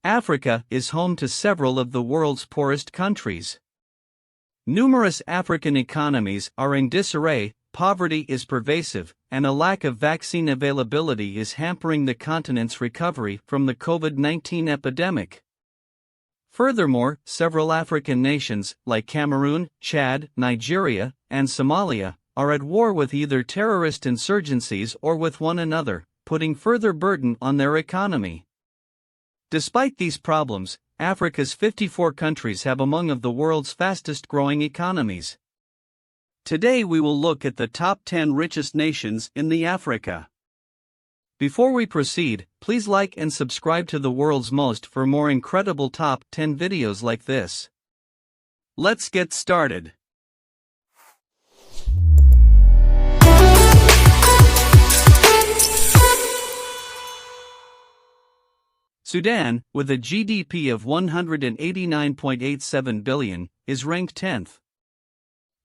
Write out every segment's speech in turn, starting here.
Africa is home to several of the world's poorest countries. Numerous African economies are in disarray, poverty is pervasive, and a lack of vaccine availability is hampering the continent's recovery from the COVID-19 epidemic. Furthermore, several African nations, like Cameroon, Chad, Nigeria, and Somalia, are at war with either terrorist insurgencies or with one another, putting further burden on their economy. Despite these problems, Africa's 54 countries have among of the world's fastest-growing economies. Today we will look at the top 10 richest nations in the Africa. Before we proceed, please like and subscribe to The World's Most for more incredible top 10 videos like this. Let's get started. Sudan, with a GDP of $189.87 billion, is ranked 10th.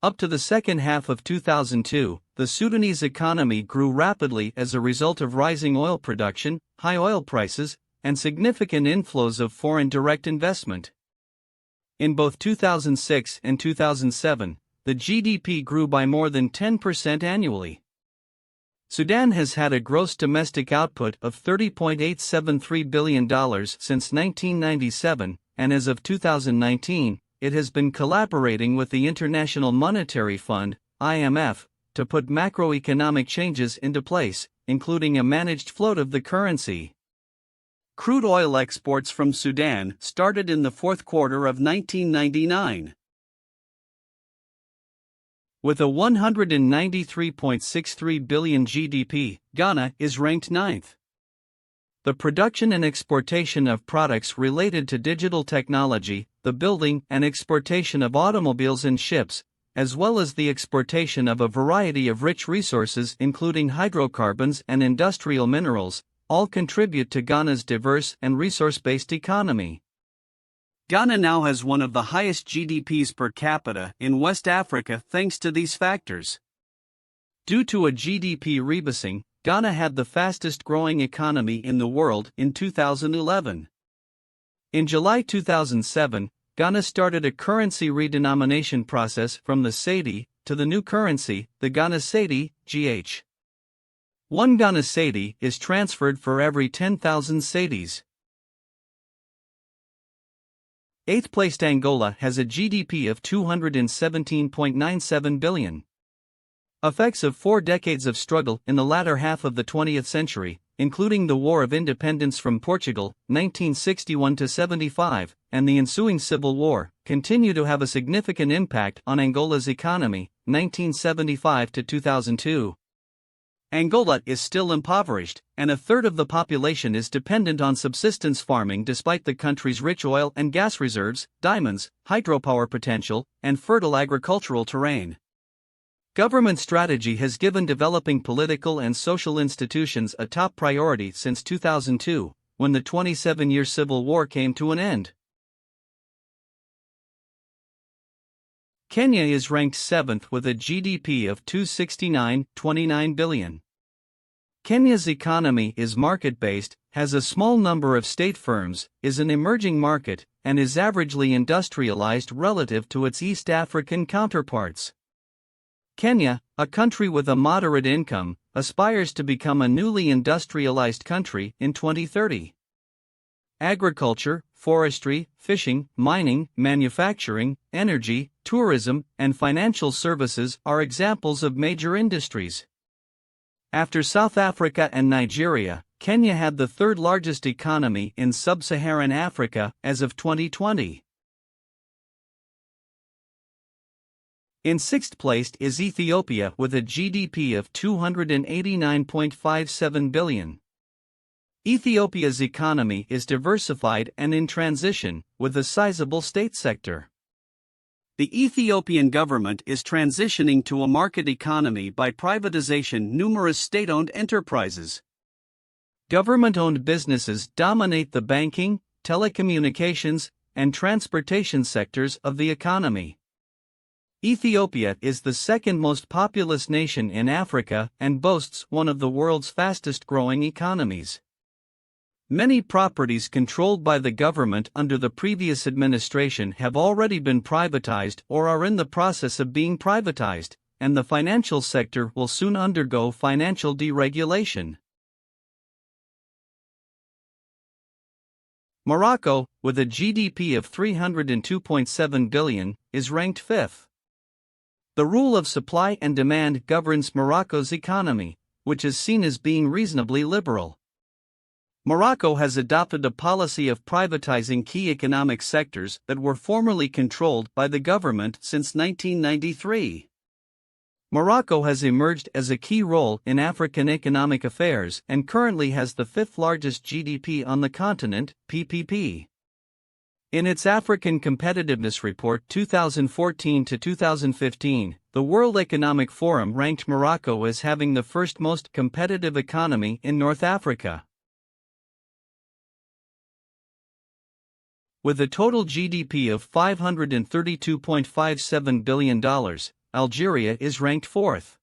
Up to the second half of 2002, the Sudanese economy grew rapidly as a result of rising oil production, high oil prices, and significant inflows of foreign direct investment. In both 2006 and 2007, the GDP grew by more than 10% annually. Sudan has had a gross domestic output of $30.873 billion since 1997, and as of 2019, it has been collaborating with the International Monetary Fund, IMF, to put macroeconomic changes into place, including a managed float of the currency. Crude oil exports from Sudan started in the fourth quarter of 1999. With a $193.63 billion GDP, Ghana is ranked 9th. The production and exportation of products related to digital technology, the building and exportation of automobiles and ships, as well as the exportation of a variety of rich resources including hydrocarbons and industrial minerals, all contribute to Ghana's diverse and resource-based economy. Ghana now has one of the highest GDPs per capita in West Africa thanks to these factors. Due to a GDP rebasing, Ghana had the fastest-growing economy in the world in 2011. In July 2007, Ghana started a currency redenomination process from the cedi to the new currency, the Ghana cedi, GH. One Ghana cedi is transferred for every 10,000 cedis. 8th placed Angola has a GDP of $217.97 billion. Effects of 4 decades of struggle in the latter half of the 20th century, including the War of Independence from Portugal, 1961–75, and the ensuing Civil War, continue to have a significant impact on Angola's economy, 1975–2002. Angola is still impoverished, and a third of the population is dependent on subsistence farming despite the country's rich oil and gas reserves, diamonds, hydropower potential, and fertile agricultural terrain. Government strategy has given developing political and social institutions a top priority since 2002, when the 27-year civil war came to an end. Kenya is ranked 7th with a GDP of $269.29 billion. Kenya's economy is market-based, has a small number of state firms, is an emerging market, and is averagely industrialized relative to its East African counterparts. Kenya, a country with a moderate income, aspires to become a newly industrialized country in 2030. Agriculture, forestry, fishing, mining, manufacturing, energy, tourism, and financial services are examples of major industries. After South Africa and Nigeria, Kenya had the third largest economy in sub-Saharan Africa as of 2020. In 6th place is Ethiopia with a GDP of $289.57 billion. Ethiopia's economy is diversified and in transition, with a sizable state sector. The Ethiopian government is transitioning to a market economy by privatization numerous state-owned enterprises. Government-owned businesses dominate the banking, telecommunications, and transportation sectors of the economy. Ethiopia is the second most populous nation in Africa and boasts one of the world's fastest-growing economies. Many properties controlled by the government under the previous administration have already been privatized or are in the process of being privatized, and the financial sector will soon undergo financial deregulation. Morocco, with a GDP of $302.7 billion, is ranked 5th. The rule of supply and demand governs Morocco's economy, which is seen as being reasonably liberal. Morocco has adopted a policy of privatizing key economic sectors that were formerly controlled by the government since 1993. Morocco has emerged as a key role in African economic affairs and currently has the 5th largest GDP on the continent, PPP. In its African Competitiveness Report 2014 to 2015, the World Economic Forum ranked Morocco as having the first most competitive economy in North Africa. With a total GDP of $532.57 billion, Algeria is ranked 4th.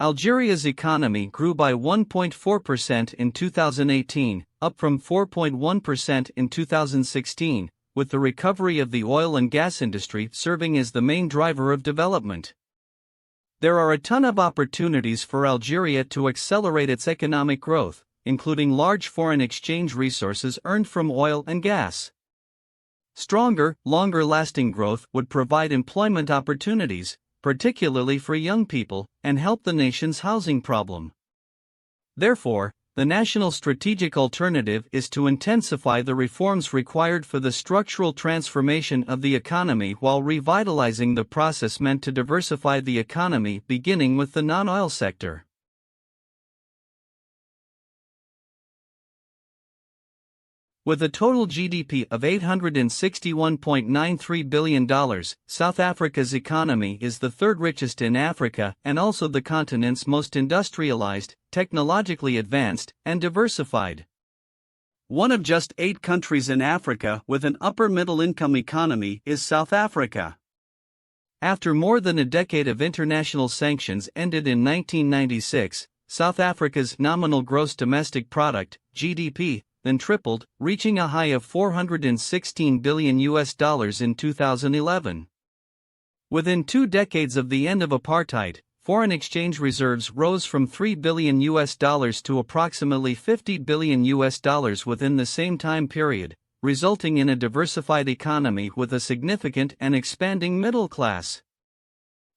Algeria's economy grew by 1.4% in 2018, up from 4.1% in 2016, with the recovery of the oil and gas industry serving as the main driver of development. There are a ton of opportunities for Algeria to accelerate its economic growth, including large foreign exchange resources earned from oil and gas. Stronger, longer-lasting growth would provide employment opportunities, particularly for young people, and help the nation's housing problem. Therefore, the national strategic alternative is to intensify the reforms required for the structural transformation of the economy while revitalizing the process meant to diversify the economy, beginning with the non-oil sector. With a total GDP of $861.93 billion, South Africa's economy is the 3rd richest in Africa and also the continent's most industrialized, technologically advanced, and diversified. One of just 8 countries in Africa with an upper-middle-income economy is South Africa. After more than a decade of international sanctions ended in 1996, South Africa's nominal gross domestic product, GDP, then tripled, reaching a high of $416 billion in 2011. Within 2 decades of the end of apartheid, foreign exchange reserves rose from $3 billion to approximately $50 billion within the same time period, resulting in a diversified economy with a significant and expanding middle class.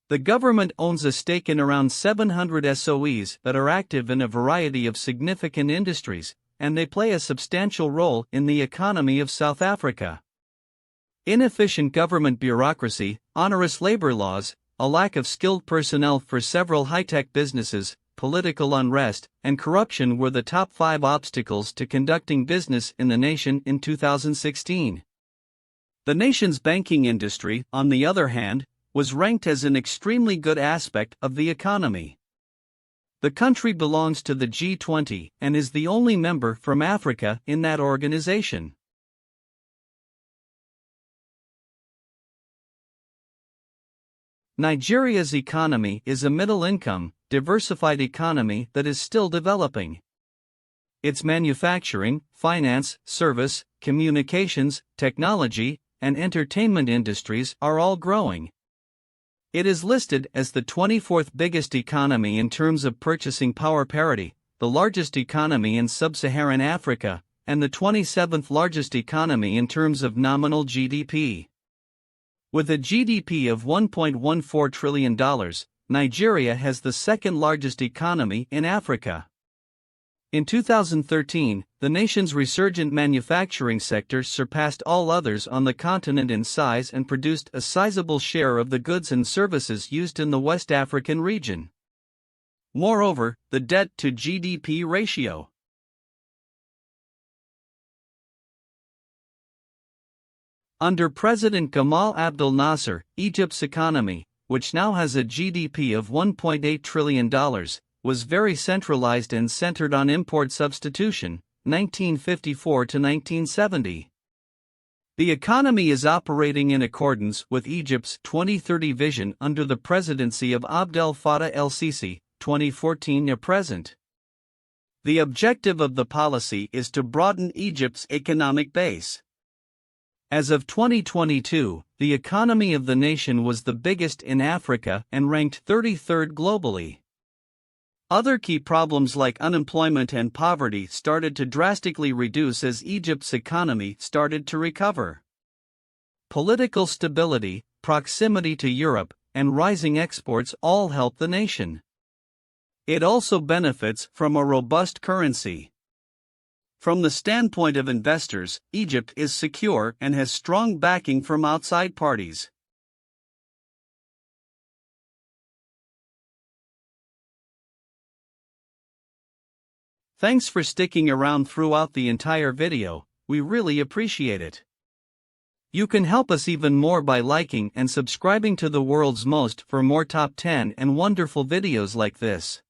The government owns a stake in around 700 SOEs that are active in a variety of significant industries, and they play a substantial role in the economy of South Africa. Inefficient government bureaucracy, onerous labor laws, a lack of skilled personnel for several high-tech businesses, political unrest, and corruption were the top 5 obstacles to conducting business in the nation in 2016. The nation's banking industry, on the other hand, was ranked as an extremely good aspect of the economy. The country belongs to the G20 and is the only member from Africa in that organization. Nigeria's economy is a middle-income, diversified economy that is still developing. Its manufacturing, finance, service, communications, technology, and entertainment industries are all growing. It is listed as the 24th biggest economy in terms of purchasing power parity, the largest economy in sub-Saharan Africa, and the 27th largest economy in terms of nominal GDP. With a GDP of $1.14 trillion, Nigeria has the 2nd largest economy in Africa. In 2013, the nation's resurgent manufacturing sector surpassed all others on the continent in size and produced a sizable share of the goods and services used in the West African region. Moreover, the debt-to-GDP ratio. Under President Gamal Abdel Nasser, Egypt's economy, which now has a GDP of $1.8 trillion, was very centralized and centered on import substitution, 1954 to 1970. The economy is operating in accordance with Egypt's 2030 vision under the presidency of Abdel Fattah el-Sisi, 2014 to present. The objective of the policy is to broaden Egypt's economic base. As of 2022, the economy of the nation was the biggest in Africa and ranked 33rd globally. Other key problems like unemployment and poverty started to drastically reduce as Egypt's economy started to recover. Political stability, proximity to Europe, and rising exports all help the nation. It also benefits from a robust currency. From the standpoint of investors, Egypt is secure and has strong backing from outside parties. Thanks for sticking around throughout the entire video, we really appreciate it. You can help us even more by liking and subscribing to the world's most for more top 10 and wonderful videos like this.